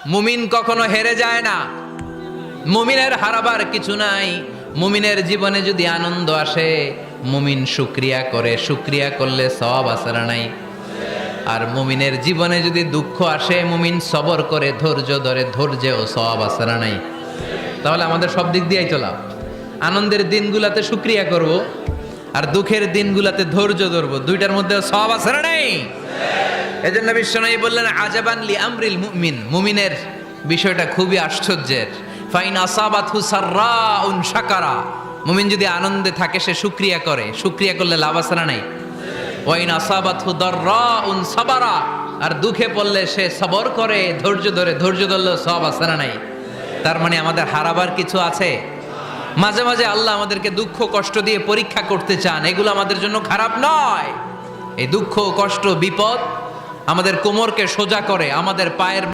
মুমিন কখনো হেরে যায় না। মুমিনের হারাবার কিছু নাই। মুমিনের জীবনে যদি আনন্দ আসে, মুমিন শুকরিয়া করে, শুকরিয়া করলে সওয়াব আছে না নাই? আর মুমিনের জীবনে যদি দুঃখ আসে, মুমিন সবর করে, ধৈর্য ধরে, ধৈর্যেও সওয়াব আছে না নাই? তাহলে আমাদের সব দিক দিয়েই চলা। আনন্দের দিনগুলাতে শুকরিয়া করব, আর দুঃখের দিনগুলাতে ধৈর্য ধরবো। দুইটার মধ্যে সওয়াব আছে না নাই? এজন্য বিশ্বনবী বললেন, আজাবান লি আমরিল মুমিন, মুমিনের বিষয়টা খুবই আশ্চর্যের। ফাইন আসাবাতহু সাররাউন শাকারা, মুমিন যদি আনন্দে থাকে সে শুকরিয়া করে, শুকরিয়া করলে লাভ আছে না নাই? ওয়াইন আসাবাতহু দাররাউন সাবারা, আর দুঃখে পড়লে সে সবর করে, ধৈর্য ধরে, ধৈর্য ধরলে সওয়াব আছে না নাই? তার মানে আমাদের হারাবার কিছু আছে। মাঝে মাঝে আল্লাহ আমাদেরকে দুঃখ কষ্ট দিয়ে পরীক্ষা করতে চান, এগুলো আমাদের জন্য খারাপ নয়। এই দুঃখ কষ্ট বিপদ আমাদের কোমরকে সোজা করে, আমাদের পায়ের